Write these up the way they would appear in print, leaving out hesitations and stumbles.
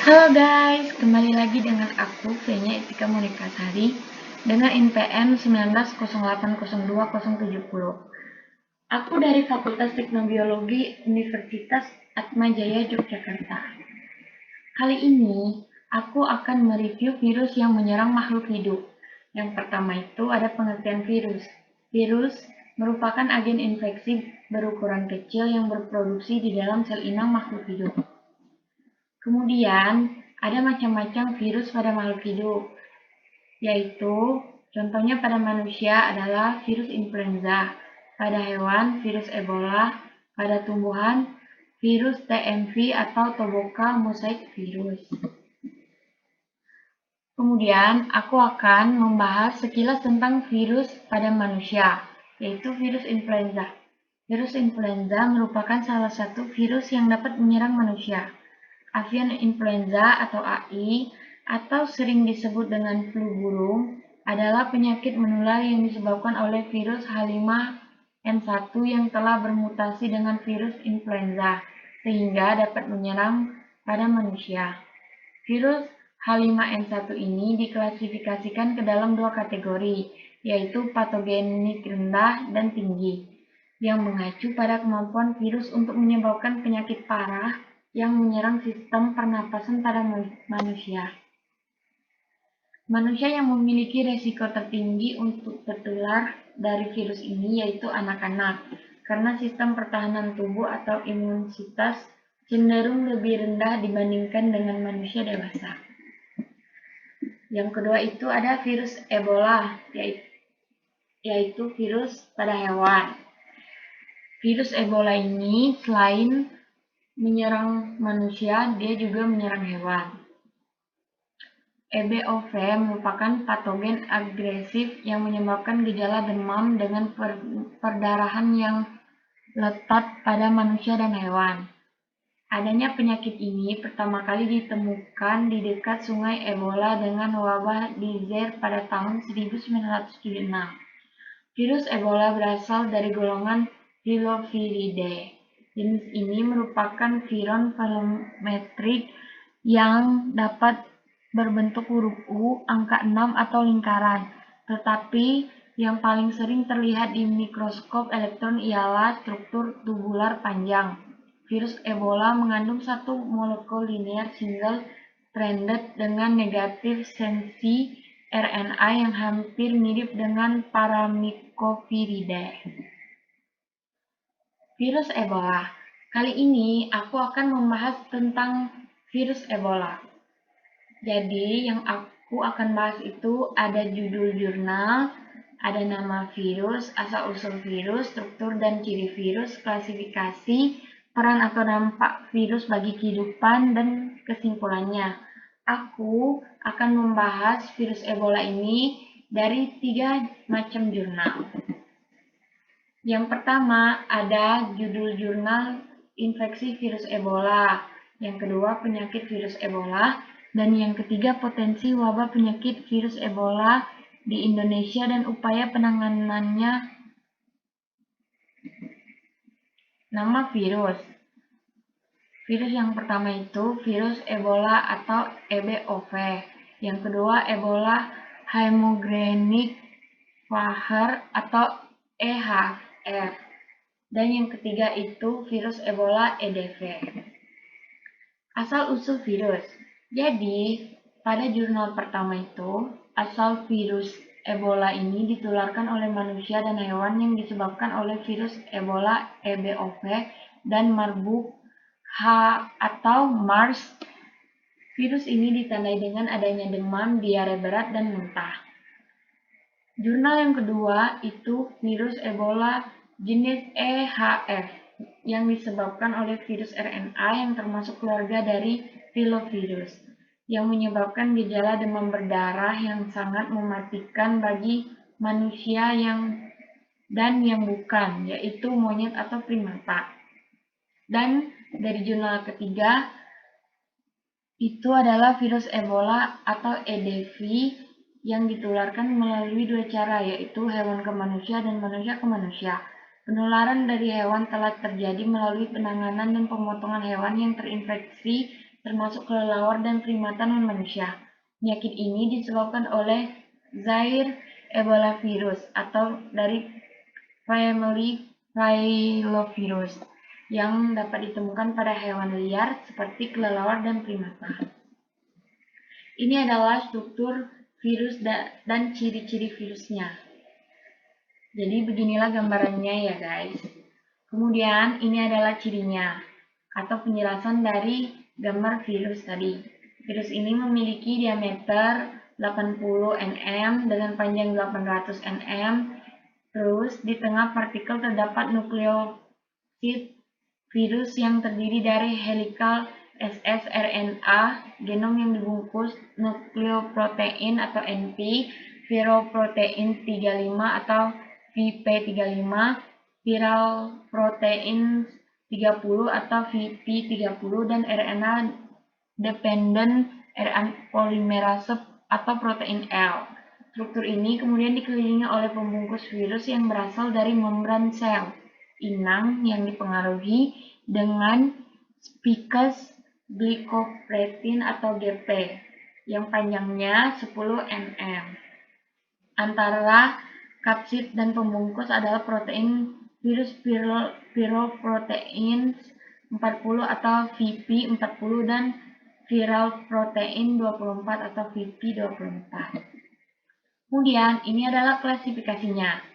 Halo guys, kembali lagi dengan aku, Fenya Etika Monikasari, dengan NPM 19080270. Aku dari Fakultas Teknobiologi Universitas Atmajaya Yogyakarta. Kali ini, aku akan mereview virus yang menyerang makhluk hidup. Yang pertama itu ada pengertian virus. Virus merupakan agen infeksi berukuran kecil yang berproduksi di dalam sel inang makhluk hidup. Kemudian, ada macam-macam virus pada makhluk hidup, yaitu contohnya pada manusia adalah virus influenza, pada hewan virus Ebola, pada tumbuhan virus TMV atau Toboka mosaic virus. Kemudian, aku akan membahas sekilas tentang virus pada manusia, yaitu virus influenza. Virus influenza merupakan salah satu virus yang dapat menyerang manusia. Avian influenza atau AI atau sering disebut dengan flu burung adalah penyakit menular yang disebabkan oleh virus H5N1 yang telah bermutasi dengan virus influenza sehingga dapat menyerang pada manusia. Virus H5N1 ini diklasifikasikan ke dalam dua kategori, yaitu patogenik rendah dan tinggi, yang mengacu pada kemampuan virus untuk menyebabkan penyakit parah yang menyerang sistem pernapasan pada manusia. Manusia yang memiliki resiko tertinggi untuk tertular dari virus ini yaitu anak-anak, karena sistem pertahanan tubuh atau imunitas cenderung lebih rendah dibandingkan dengan manusia dewasa. Yang kedua itu ada virus Ebola, yaitu virus pada hewan. Virus Ebola ini selain menyerang manusia, dia juga menyerang hewan. EBOV merupakan patogen agresif yang menyebabkan gejala demam dengan perdarahan yang letat pada manusia dan hewan. Adanya penyakit ini pertama kali ditemukan di dekat sungai Ebola dengan wabah di Zaire pada tahun 1976. Virus Ebola berasal dari golongan Filoviridae. Jenis ini merupakan viron velometrik yang dapat berbentuk huruf U, angka 6 atau lingkaran, tetapi yang paling sering terlihat di mikroskop elektron ialah struktur tubular panjang. Virus Ebola mengandung satu molekul linear single-stranded dengan negatif sensi RNA yang hampir mirip dengan Paramyxoviridae. Virus Ebola. Kali ini aku akan membahas tentang virus Ebola. Jadi yang aku akan bahas itu ada judul jurnal, ada nama virus, asal-usul virus, struktur dan ciri virus, klasifikasi, peran atau dampak virus bagi kehidupan, dan kesimpulannya. Aku akan membahas virus Ebola ini dari 3 macam jurnal. Yang pertama ada judul jurnal infeksi virus Ebola, yang kedua penyakit virus Ebola, dan yang ketiga potensi wabah penyakit virus Ebola di Indonesia dan upaya penanganannya. Nama virus. Virus yang pertama itu virus Ebola atau EBOV. Yang kedua Ebola Hemorrhagic Fever atau EHF. Dan yang ketiga itu virus Ebola EDV. Asal-usul virus. Jadi, pada jurnal pertama itu, asal virus Ebola ini ditularkan oleh manusia dan hewan yang disebabkan oleh virus Ebola EBOV dan Marburg H atau MARS. Virus ini ditandai dengan adanya demam, diare berat, dan muntah. Jurnal yang kedua itu virus Ebola jenis EHF yang disebabkan oleh virus RNA yang termasuk keluarga dari filovirus yang menyebabkan gejala demam berdarah yang sangat mematikan bagi manusia dan yang bukan, yaitu monyet atau primata. Dan dari jurnal ketiga itu adalah virus Ebola atau EDV yang ditularkan melalui 2 cara, yaitu hewan ke manusia dan manusia ke manusia. Penularan dari hewan telah terjadi melalui penanganan dan pemotongan hewan yang terinfeksi termasuk kelelawar dan primata non-manusia. Penyakit ini disebabkan oleh Zaire Ebola virus atau dari famili Filovirus yang dapat ditemukan pada hewan liar seperti kelelawar dan primata. Ini adalah struktur virus dan ciri-ciri virusnya. Jadi beginilah gambarannya ya guys. Kemudian ini adalah cirinya atau penjelasan dari gambar virus tadi. Virus ini memiliki diameter 80 nm dengan panjang 800 nm. Terus di tengah partikel terdapat nukleosid virus yang terdiri dari helikal ssRNA, genom yang dibungkus nukleoprotein atau NP, viroprotein 35 atau VP35, viral protein 30 atau VP30, dan RNA dependent RNA polymerase atau protein L. Struktur ini kemudian dikelilingi oleh pembungkus virus yang berasal dari membran sel inang yang dipengaruhi dengan spikes glycoprotein atau GP yang panjangnya 10 nm. Antara kapsid dan pembungkus adalah protein virus viroprotein 40 atau VP40 dan viral protein 24 atau VP24. Kemudian ini adalah klasifikasinya.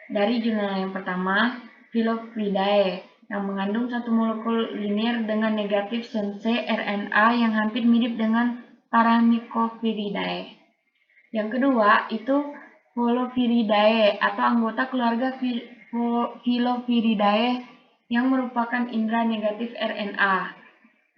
Dari jurnal yang pertama, Phyllocridae, yang mengandung satu molekul linier dengan negatif sense RNA yang hampir mirip dengan Paramyxoviridae. Yang kedua itu Holophiridae atau anggota keluarga Phyllophiridae yang merupakan indera negatif RNA.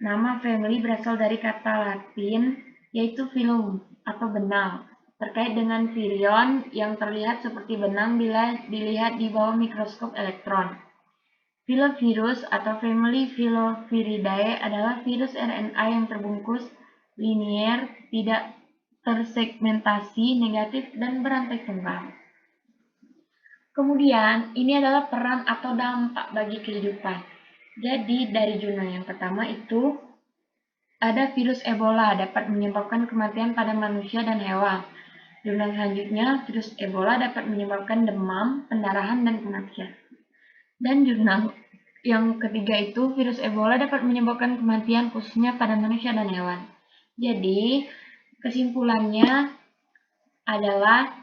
Nama family berasal dari kata Latin yaitu phylum atau benang, terkait dengan virion yang terlihat seperti benang bila dilihat di bawah mikroskop elektron. Filovirus atau family Phyllophiridae adalah virus RNA yang terbungkus linier, tidak tersegmentasi, negatif, dan berantai tunggal. Kemudian, ini adalah peran atau dampak bagi kehidupan. Jadi, dari jurnal yang pertama itu, ada virus Ebola dapat menyebabkan kematian pada manusia dan hewan. Jurnal selanjutnya, virus Ebola dapat menyebabkan demam, pendarahan, dan kematian. Dan jurnal yang ketiga itu, virus Ebola dapat menyebabkan kematian khususnya pada manusia dan hewan. Jadi, kesimpulannya adalah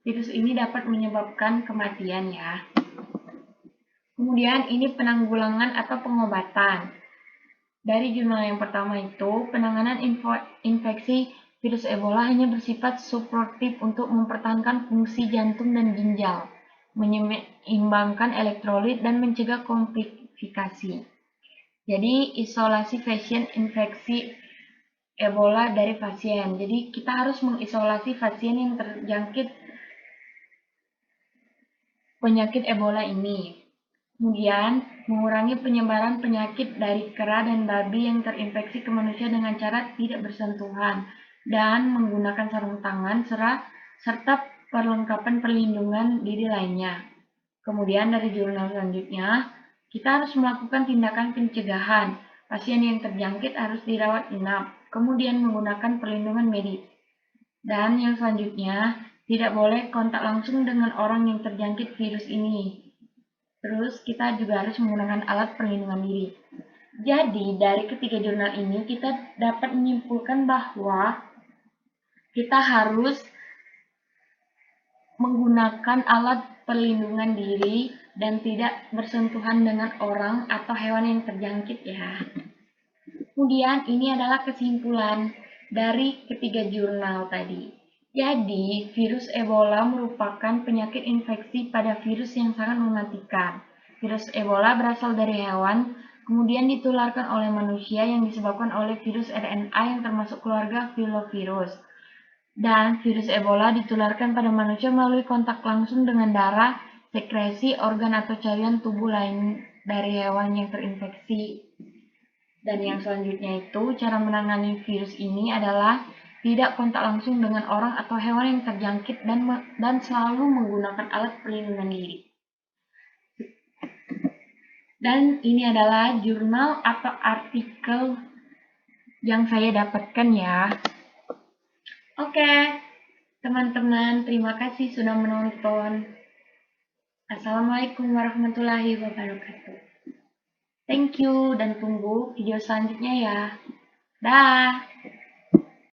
virus ini dapat menyebabkan kematian ya. Kemudian ini penanggulangan atau pengobatan. Dari jurnal yang pertama itu, penanganan infeksi virus Ebola hanya bersifat suportif untuk mempertahankan fungsi jantung dan ginjal, menyeimbangkan elektrolit, dan mencegah komplikasi. Jadi, isolasi pasien infeksi Ebola dari pasien. Jadi, kita harus mengisolasi pasien yang terjangkit penyakit Ebola ini. Kemudian, mengurangi penyebaran penyakit dari kera dan babi yang terinfeksi ke manusia dengan cara tidak bersentuhan dan menggunakan sarung tangan serta perlengkapan perlindungan diri lainnya. Kemudian dari jurnal selanjutnya, kita harus melakukan tindakan pencegahan. Pasien yang terjangkit harus dirawat inap, kemudian menggunakan perlindungan medis. Dan yang selanjutnya, tidak boleh kontak langsung dengan orang yang terjangkit virus ini. Terus kita juga harus menggunakan alat perlindungan diri. Jadi dari ketiga jurnal ini kita dapat menyimpulkan bahwa kita harus menggunakan alat perlindungan diri dan tidak bersentuhan dengan orang atau hewan yang terjangkit ya. Kemudian ini adalah kesimpulan dari ketiga jurnal tadi. Jadi, virus Ebola merupakan penyakit infeksi pada virus yang sangat mematikan. Virus Ebola berasal dari hewan, kemudian ditularkan oleh manusia yang disebabkan oleh virus RNA yang termasuk keluarga filovirus. Dan virus Ebola ditularkan pada manusia melalui kontak langsung dengan darah, sekresi, organ atau cairan tubuh lain dari hewan yang terinfeksi. Dan yang selanjutnya itu, cara menangani virus ini adalah tidak kontak langsung dengan orang atau hewan yang terjangkit dan selalu menggunakan alat perlindungan diri. Dan ini adalah jurnal atau artikel yang saya dapatkan ya. Oke, teman-teman, terima kasih sudah menonton. Assalamualaikum warahmatullahi wabarakatuh. Thank you dan tunggu video selanjutnya ya. Dah.